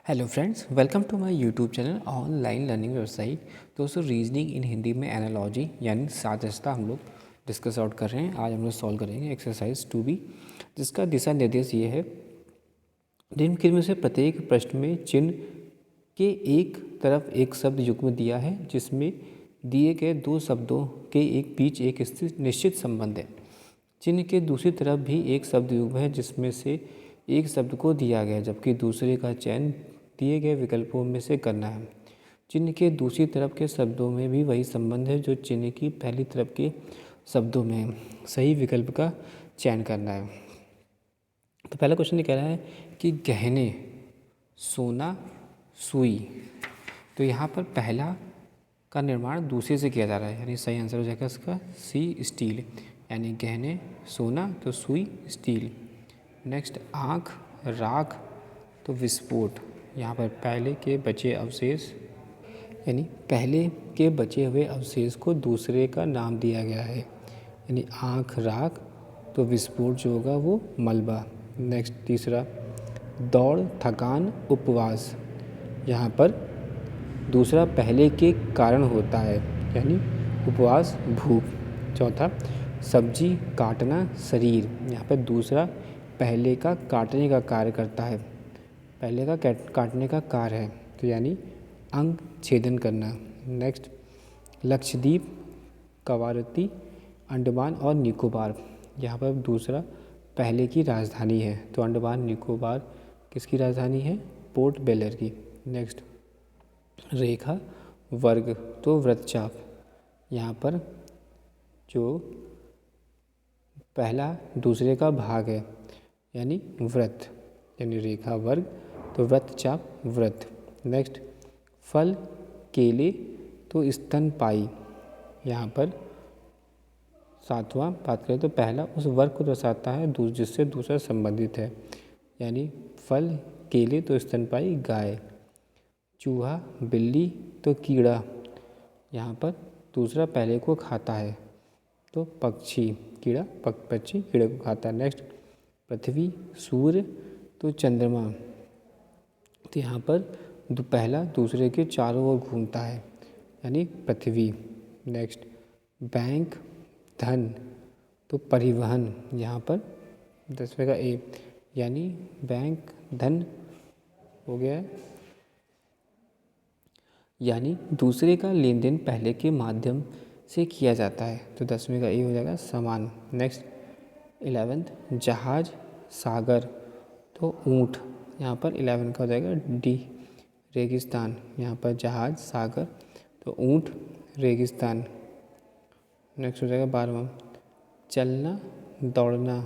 Hello friends, welcome to my YouTube channel online learning website. दोस्तों, reasoning in Hindi में analogy यानी सादृश्यता हम लोग डिस्कस आउट कर रहे हैं। आज हम लोग सॉल्व करेंगे एक्सरसाइज 2B, जिसका दिशा निर्देश ये है। निम्नलिखित में से प्रत्येक प्रश्न में चिन्ह के एक तरफ एक शब्द युग्म दिया है, जिसमें दिए गए दो शब्दों के एक बीच एक निश्चित संबंध है। चिन्ह के दूसरी तरफ भी एक शब्द युग्म है, जिसमें से एक शब्द को दिया गया, जबकि दूसरे का चयन दिए गए विकल्पों में से करना है। चिन्ह के दूसरी तरफ के शब्दों में भी वही संबंध है जो चिन्ह की पहली तरफ के शब्दों में है। सही विकल्प का चयन करना है। तो पहला क्वेश्चन ये कह रहा है कि गहने, सोना, सुई। तो यहाँ पर पहला का निर्माण दूसरे से किया जा रहा है, यानी सही आंसर हो जाएगा इसका सी, स्टील। यानी गहने, सोना, तो सुई, स्टील। नेक्स्ट, आँख, राख, तो विस्फोट। यहाँ पर पहले के बचे अवशेष, यानी पहले के बचे हुए अवशेष को दूसरे का नाम दिया गया है, यानी आँख, राख, तो विस्फोट जो होगा वो मलबा। नेक्स्ट, तीसरा, दौड़, थकान, उपवास। यहाँ पर दूसरा पहले के कारण होता है, यानी उपवास, भूख। चौथा, सब्जी काटना, शरीर। यहाँ पर दूसरा पहले का काटने का कार्य करता है, पहले का काटने का कार्य है, तो यानी अंग छेदन करना। नेक्स्ट, लक्षद्वीप, कवारती, अंडमान और निकोबार। यहाँ पर दूसरा पहले की राजधानी है, तो अंडमान निकोबार किसकी राजधानी है? पोर्ट ब्लेयर की। नेक्स्ट, रेखा, वर्ग, तो वृत्तचाप। यहाँ पर जो पहला दूसरे का भाग है, यानी वृत्त, यानी रेखा, वर्ग, तो वृत्तचाप, वृत्त। नेक्स्ट, फल, केले, तो स्तनपायी। यहाँ पर सातवां बात करें तो पहला उस वर्ग को दर्शाता है जिससे दूसरा संबंधित है, यानी फल, केले, तो स्तनपायी, गाय। चूहा, बिल्ली, तो कीड़ा। यहाँ पर दूसरा पहले को खाता है, तो पक्षी, कीड़ा, पक्षी कीड़े को खाता है। नेक्स्ट, पृथ्वी, सूर्य, तो चंद्रमा। तो यहाँ पर पहला दूसरे के चारों ओर घूमता है, यानी पृथ्वी। नेक्स्ट, बैंक, धन, तो परिवहन। यहाँ पर 10वें का ए, यानी बैंक, धन हो गया है, यानी दूसरे का लेन देन पहले के माध्यम से किया जाता है, तो 10वें का ए हो जाएगा, सामान। नेक्स्ट, 11th, जहाज, सागर, तो ऊँट। यहाँ पर 11 का हो जाएगा डी, रेगिस्तान। यहाँ पर जहाज, सागर, तो ऊँट, रेगिस्तान। नेक्स्ट हो जाएगा 12वां, चलना, दौड़ना,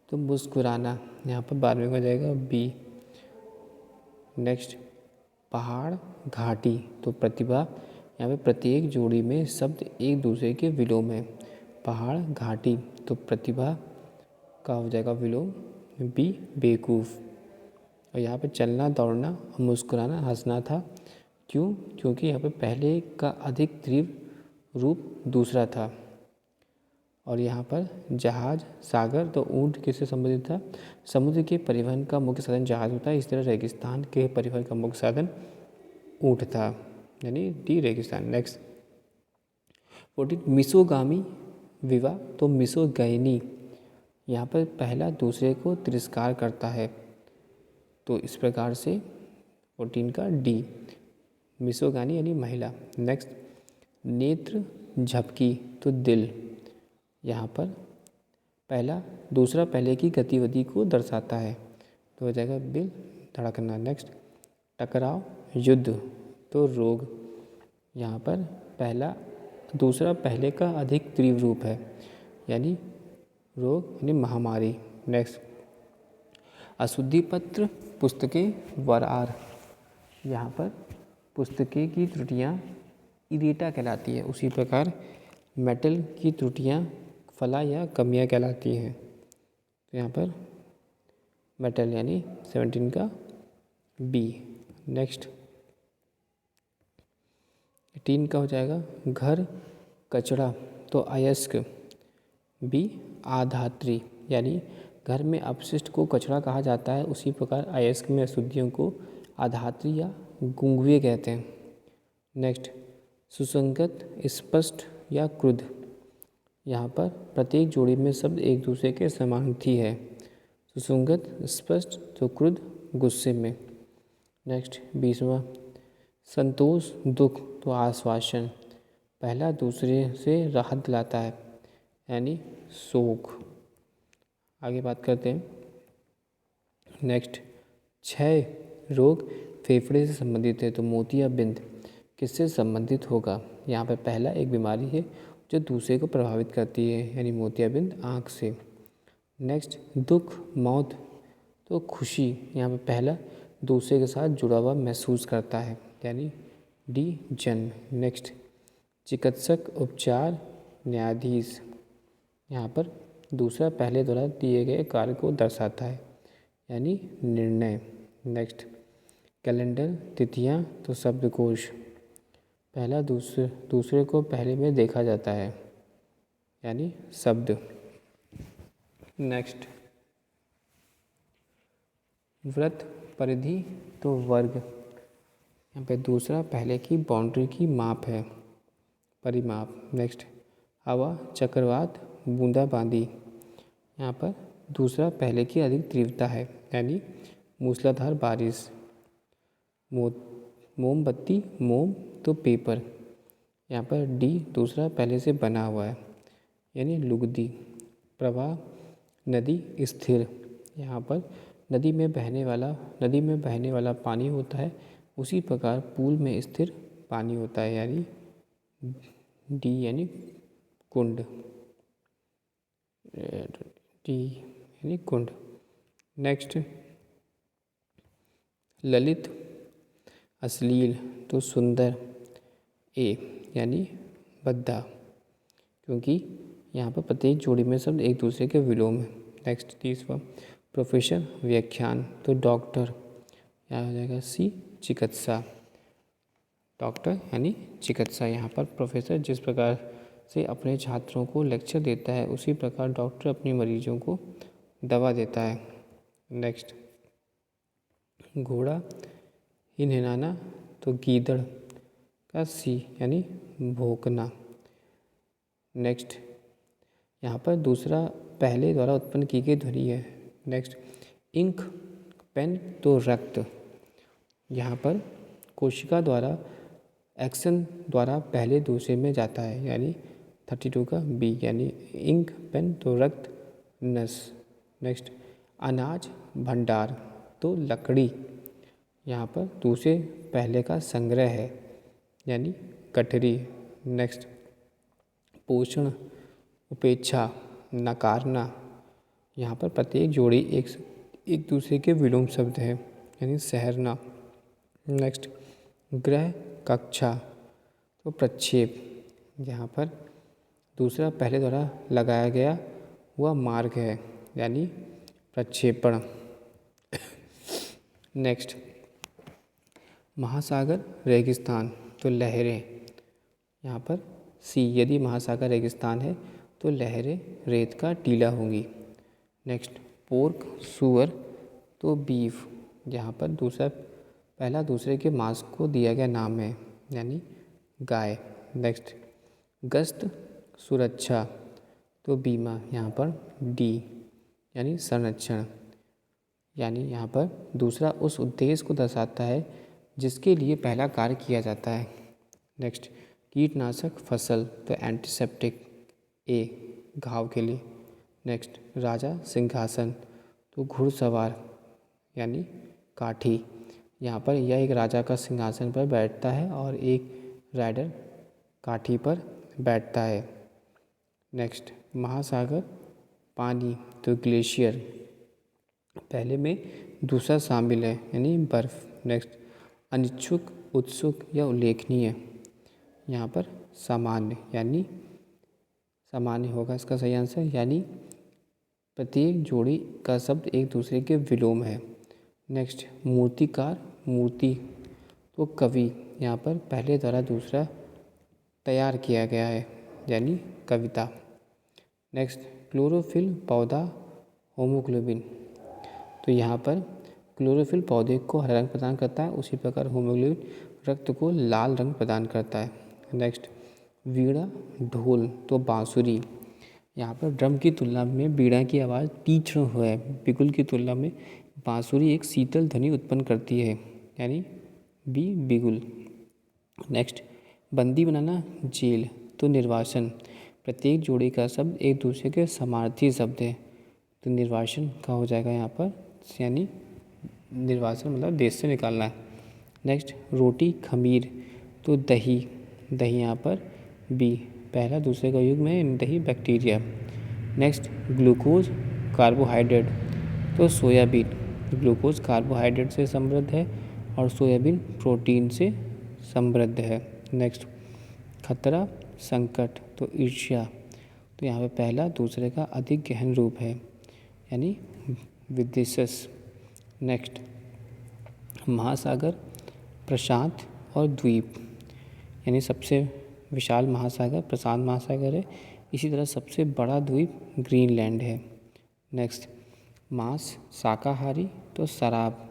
तो मुस्कुराना। यहाँ पर 12वें का हो जाएगा बी। नेक्स्ट, पहाड़, घाटी, तो प्रतिभा। यहाँ पे प्रत्येक जोड़ी में शब्द एक दूसरे के विलोम है, पहाड़, घाटी, तो प्रतिभा का हो जाएगा विलोम बी, बेवकूफ़। और यहाँ पे चलना, दौड़ना और मुस्कुराना, हंसना था। क्यों? क्योंकि यहाँ पे पहले का अधिक तीव्र रूप दूसरा था। और यहाँ पर जहाज, सागर, तो ऊँट किससे संबंधित था? समुद्र के परिवहन का मुख्य साधन जहाज होता है, इस तरह रेगिस्तान के परिवहन का मुख्य साधन ऊँट था, यानी डी, रेगिस्तान। नेक्स्ट, 14, मिसोगामी विवाह, तो मिसोगैनी। यहाँ पर पहला दूसरे को तिरस्कार करता है, तो इस प्रकार से 14 का डी, मिसोगानी यानी महिला। नेक्स्ट, नेत्र, झपकी, तो दिल। यहाँ पर पहला दूसरा पहले की गतिविधि को दर्शाता है, तो हो जाएगा दिल, धड़कना। नेक्स्ट, टकराव, युद्ध, तो रोग। यहाँ पर पहला दूसरा पहले का अधिक तीव्र रूप है, यानी रोग, यानी महामारी। नेक्स्ट, अशुद्धि पत्र, पुस्तकें, वरार। यहाँ पर पुस्तकें की त्रुटियाँ इरेटा कहलाती है, उसी प्रकार मेटल की त्रुटियाँ फला या कमियाँ कहलाती हैं। तो यहाँ पर मेटल, यानी 17 का बी। नेक्स्ट, 18 का हो जाएगा घर, कचरा, तो अयस्क, बी, आधात्री, यानी घर में अपशिष्ट को कचरा कहा जाता है, उसी प्रकार अयस्क में अशुद्धियों को आधात्री या गुंगवे कहते हैं। नेक्स्ट, सुसंगत, स्पष्ट या क्रुद्ध। यहाँ पर प्रत्येक जोड़ी में शब्द एक दूसरे के समानार्थी है। सुसंगत, स्पष्ट तो क्रुद्ध, गुस्से में। नेक्स्ट 20वां, संतोष, दुख तो आश्वासन, पहला दूसरे से राहत दिलाता है यानी शोक। आगे बात करते हैं। नेक्स्ट, क्षय रोग फेफड़े से संबंधित है तो मोतियाबिंद किससे संबंधित होगा? यहाँ पर पहला एक बीमारी है जो दूसरे को प्रभावित करती है यानी मोतियाबिंद आँख से। नेक्स्ट, दुख, मौत तो खुशी, यहाँ पर पहला दूसरे के साथ जुड़ा हुआ महसूस करता है यानी डी, जन्म। नेक्स्ट, चिकित्सक, उपचार, न्यायाधीश, यहाँ पर दूसरा पहले द्वारा दिए गए कार्य को दर्शाता है यानी निर्णय। नेक्स्ट, कैलेंडर, तिथियाँ तो शब्दकोश, पहला दूसरे को पहले में देखा जाता है यानी शब्द। नेक्स्ट, वृत्त, परिधि तो वर्ग, यहाँ पे दूसरा पहले की बाउंड्री की माप है, परिमाप। नेक्स्ट, हवा, चक्रवात, बूंदाबांदी, यहाँ पर दूसरा पहले की अधिक तीव्रता है यानी मूसलाधार बारिश। मोमबत्ती, मोम तो पेपर, यहाँ पर डी दूसरा पहले से बना हुआ है यानी लुगदी। प्रवाह, नदी, स्थिर, यहाँ पर नदी में बहने वाला पानी होता है, उसी प्रकार पूल में स्थिर पानी होता है यानी डी यानी कुंड, डी यानी कुंड। नेक्स्ट, ललित, अश्लील तो सुंदर, ए यानी बद्धा, क्योंकि यहाँ पर प्रत्येक जोड़ी में शब्द एक दूसरे के विलोम है। नेक्स्ट 30वां, प्रोफेशन, व्याख्यान तो डॉक्टर, यहाँ हो जाएगा सी, चिकित्सा, डॉक्टर यानी चिकित्सा। यहाँ पर प्रोफेसर जिस प्रकार से अपने छात्रों को लेक्चर देता है उसी प्रकार डॉक्टर अपने मरीजों को दवा देता है। नेक्स्ट, घोड़ा, हिनहिनाना तो गीदड़ का सी यानी भौंकना। नेक्स्ट, यहाँ पर दूसरा पहले द्वारा उत्पन्न की गई ध्वनि है। नेक्स्ट, इंक, पेन तो रक्त, यहाँ पर कोशिका द्वारा एक्शन द्वारा पहले दूसरे में जाता है यानी 32 का बी यानी इंक, पेन तो रक्त, नस। नेक्स्ट, अनाज, भंडार तो लकड़ी, यहाँ पर दूसरे पहले का संग्रह है यानी गठरी। नेक्स्ट, पोषण, उपेक्षा, नकारना, यहाँ पर प्रत्येक जोड़ी एक दूसरे के विलोम शब्द है यानी सहरना। नेक्स्ट, ग्रह, कक्षा तो प्रक्षेप, यहाँ पर दूसरा पहले द्वारा लगाया गया हुआ मार्ग है यानी प्रक्षेपण। नेक्स्ट, महासागर, रेगिस्तान तो लहरें, यहाँ पर सी यदि महासागर रेगिस्तान है तो लहरें रेत का टीला होंगी। नेक्स्ट, पोर्क, सुअर तो बीफ, यहाँ पर पहला दूसरे के मांस को दिया गया नाम है यानी गाय। नेक्स्ट, गश्त, सुरक्षा तो बीमा, यहाँ पर डी यानी संरक्षण, यानी यहाँ पर दूसरा उस उद्देश्य को दर्शाता है जिसके लिए पहला कार्य किया जाता है। नेक्स्ट, कीटनाशक, फसल तो एंटीसेप्टिक, ए घाव के लिए। नेक्स्ट, राजा, सिंहासन तो घुड़सवार यानी काठी, यहाँ पर यह एक राजा का सिंहासन पर बैठता है और एक राइडर काठी पर बैठता है। नेक्स्ट, महासागर, पानी तो ग्लेशियर, पहले में दूसरा शामिल है यानी बर्फ। नेक्स्ट, अनिच्छुक, उत्सुक या उल्लेखनीय, यहाँ पर सामान्य यानी सामान्य होगा इसका सही आंसर, यानी प्रत्येक जोड़ी का शब्द एक दूसरे के विलोम है। नेक्स्ट, मूर्तिकार, मूर्ति तो कवि, यहाँ पर पहले द्वारा दूसरा तैयार किया गया है यानी कविता। नेक्स्ट, क्लोरोफिल, पौधा, होमोग्लोबिन तो यहाँ पर क्लोरोफिल पौधे को हरा रंग प्रदान करता है, उसी प्रकार हीमोग्लोबिन रक्त को लाल रंग प्रदान करता है। नेक्स्ट, वीणा, ढोल तो बांसुरी। यहाँ पर ड्रम की तुलना में वीणा की आवाज़ तीक्ष्ण है, बिगुल की तुलना में बांसुरी एक शीतल ध्वनि उत्पन्न करती है, यानी बी बिगुल। नेक्स्ट, बंदी बनाना, जेल तो निर्वासन। प्रत्येक जोड़ी का शब्द एक दूसरे के समार्थी शब्द है, तो निर्वासन का हो जाएगा यहाँ पर, यानी निर्वासन मतलब देश से निकालना है। नेक्स्ट, रोटी, खमीर तो दही, दही यहाँ पर बी, पहला दूसरे का युग्म है, दही बैक्टीरिया। नेक्स्ट, ग्लूकोज, कार्बोहाइड्रेट तो सोयाबीन, ग्लूकोज कार्बोहाइड्रेट से समृद्ध है और सोयाबीन प्रोटीन से समृद्ध है। नेक्स्ट, खतरा, संकट तो ईर्ष्या, तो यहाँ पे पहला दूसरे का अधिक गहन रूप है, यानी विदिशस। नेक्स्ट, महासागर, प्रशांत और द्वीप, यानी सबसे विशाल महासागर प्रशांत महासागर है, इसी तरह सबसे बड़ा द्वीप ग्रीनलैंड है। नेक्स्ट, मांस, शाकाहारी तो शराब,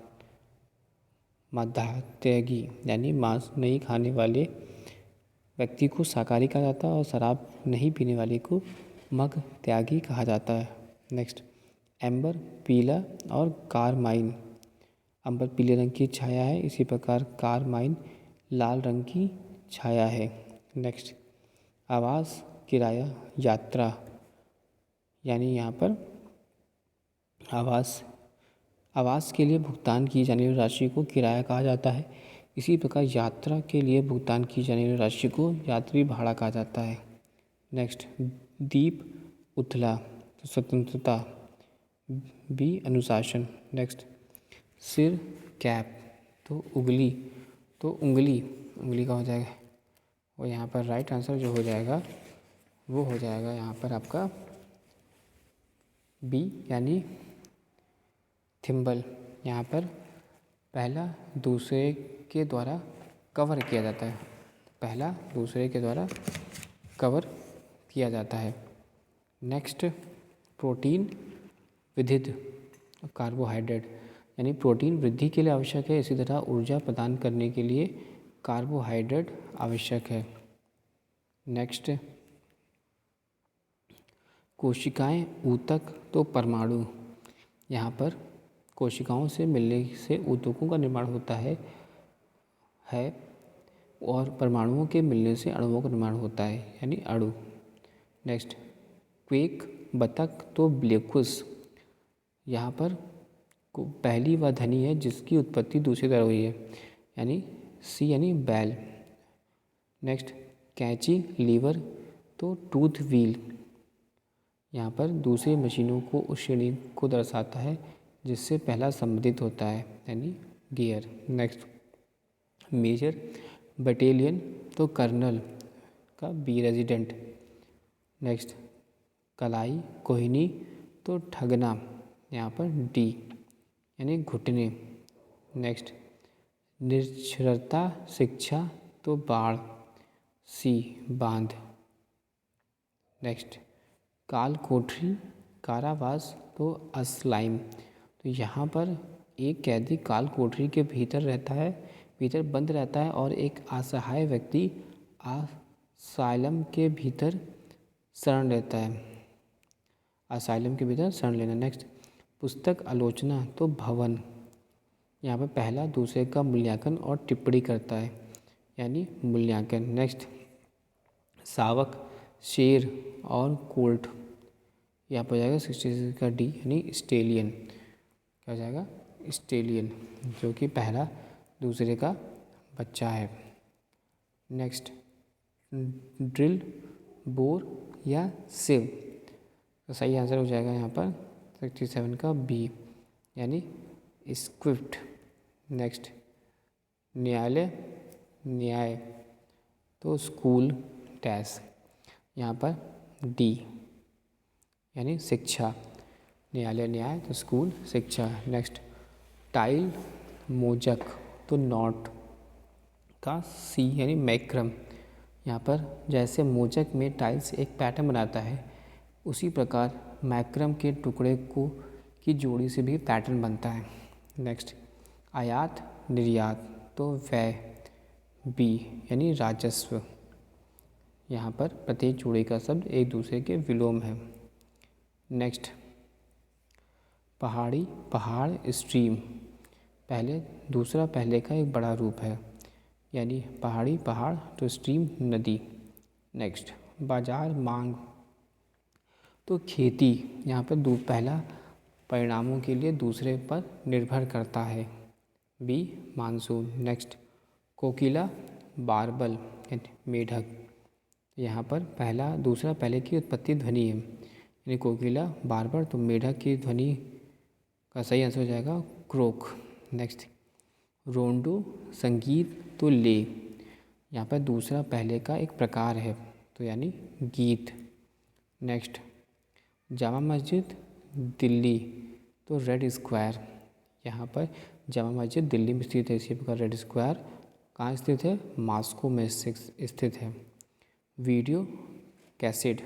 मद्यागी यानी मांस नहीं खाने वाले व्यक्ति को शाकाहारी कहा जाता है और शराब नहीं पीने वाले को मग त्यागी कहा जाता है। नेक्स्ट, एम्बर, पीला और कारमाइन, अंबर पीले रंग की छाया है, इसी प्रकार कारमाइन लाल रंग की छाया है। नेक्स्ट, आवास, किराया, यात्रा, यानी यहाँ पर आवास के लिए भुगतान की जाने वाली राशि को किराया कहा जाता है, इसी प्रकार यात्रा के लिए भुगतान की जाने वाली राशि को यात्री भाड़ा कहा जाता है। नेक्स्ट, दीप, उथला तो स्वतंत्रता, बी अनुशासन। नेक्स्ट, सिर, कैप तो उंगली, तो उंगली का हो जाएगा, और यहाँ पर राइट आंसर जो हो जाएगा वो हो जाएगा यहाँ पर आपका बी, यानी थिम्बल। यहाँ पर पहला दूसरे के द्वारा कवर किया जाता है, पहला दूसरे के द्वारा कवर किया जाता है। नेक्स्ट, प्रोटीन, विधित कार्बोहाइड्रेट, यानी प्रोटीन वृद्धि के लिए आवश्यक है, इसी तरह ऊर्जा प्रदान करने के लिए कार्बोहाइड्रेट आवश्यक है। नेक्स्ट, कोशिकाएं, ऊतक तो परमाणु, यहाँ पर कोशिकाओं से मिलने से ऊतकों का निर्माण होता है और परमाणुओं के मिलने से अणुओं का निर्माण होता है, यानी अणु। नेक्स्ट, क्वेक, बतख तो ब्लेकुस, यहाँ पर पहली वह ध्वनि है जिसकी उत्पत्ति दूसरी तरह हुई है, यानी सी, यानी बैल। नेक्स्ट, कैंची, लीवर तो टूथ व्हील, यहाँ पर दूसरी मशीनों को उस श्रेणी को दर्शाता है जिससे पहला संबंधित होता है, यानी गियर। नेक्स्ट, मेजर, बटालियन तो कर्नल का बी, रेजिडेंट। नेक्स्ट, कलाई, कोहिनी तो ठगना, यहाँ पर डी, यानी घुटने। नेक्स्ट, निरक्षरता, शिक्षा तो बाढ़, सी, बांध। नेक्स्ट, काल कोठरी, कारावास तो अस्लाइम, तो यहाँ पर एक कैदी काल कोठरी के भीतर रहता है, भीतर बंद रहता है और एक असहाय व्यक्ति असाइलम के भीतर शरण लेता है, असाइलम के भीतर शरण लेना। नेक्स्ट, पुस्तक, आलोचना तो भवन, यहाँ पर पहला दूसरे का मूल्यांकन और टिप्पणी करता है, यानी मूल्यांकन। नेक्स्ट, शावक, शेर और कोल्ट, यहाँ पर जाएगा 66 का डी, यानी स्टेलियन, क्या हो जाएगा स्टेलियन, जो कि पहला दूसरे का बच्चा है। नेक्स्ट, ड्रिल, बोर या सिव, तो सही आंसर हो जाएगा यहाँ पर 67 का बी, यानी स्क्विफ्ट। नेक्स्ट, न्यायालय, न्याय तो स्कूल डैश, यहाँ पर डी, यानी शिक्षा, न्यायालय न्याय तो स्कूल शिक्षा। नेक्स्ट, टाइल, मोजक तो नॉट का सी, यानी मैक्रम, यहाँ पर जैसे मोजक में टाइल्स एक पैटर्न बनाता है उसी प्रकार मैक्रम के टुकड़े को की जोड़ी से भी पैटर्न बनता है, नेक्स्ट आयात निर्यात तो व्यय, बी यानी राजस्व। यहाँ पर प्रत्येक जोड़ी का शब्द एक दूसरे के विलोम है। नेक्स्ट पहाड़ी पहाड़ स्ट्रीम, पहले दूसरा पहले का एक बड़ा रूप है, यानी पहाड़ी पहाड़ तो स्ट्रीम नदी। नेक्स्ट बाजार मांग तो खेती, यहाँ पर पहला परिणामों के लिए दूसरे पर निर्भर करता है, बी मानसून। नेक्स्ट कोकिला बारबल यानी मेढक, यहाँ पर पहला दूसरा पहले की उत्पत्ति ध्वनि है, यानी कोकिला बारबल तो मेढक की ध्वनि का सही आंसर हो जाएगा क्रोक। नेक्स्ट रोंडो संगीत तो ले, यहाँ पर दूसरा पहले का एक प्रकार है तो यानी गीत। नेक्स्ट जामा मस्जिद दिल्ली तो रेड स्क्वायर, यहाँ पर जामा मस्जिद दिल्ली में स्थित है, इसी प्रकार रेड स्क्वायर कहाँ स्थित है, मॉस्को में स्थित है। वीडियो कैसेट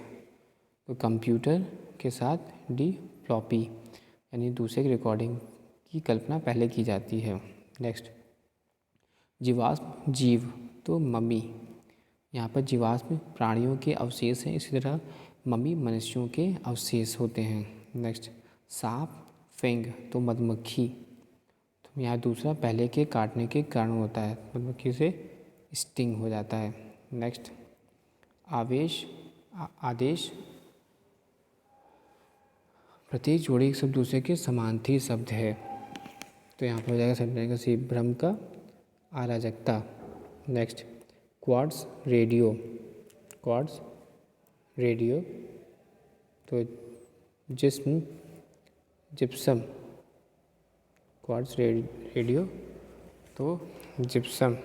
तो कंप्यूटर के साथ डी फ्लॉपी, यानी दूसरे की रिकॉर्डिंग की कल्पना पहले की जाती है। नेक्स्ट जीवाश्म जीव तो मम्मी, यहाँ पर जीवाश्म प्राणियों के अवशेष हैं, इसी तरह मम्मी मनुष्यों के अवशेष होते हैं। नेक्स्ट सांप फेंग तो मधुमक्खी, तो यहाँ दूसरा पहले के काटने के कारण होता है, मधुमक्खी से स्टिंग हो जाता है। नेक्स्ट आवेश आदेश, प्रत्येक जोड़ी एक शब्द दूसरे के समानार्थी शब्द है, तो यहाँ पर हो जाएगा शब्द का सी भ्रम का अराजकता। Next quartz radio, quartz radio तो जिस्म जिप्सम, क्वार्ट्ज रेडियो तो जिप्सम।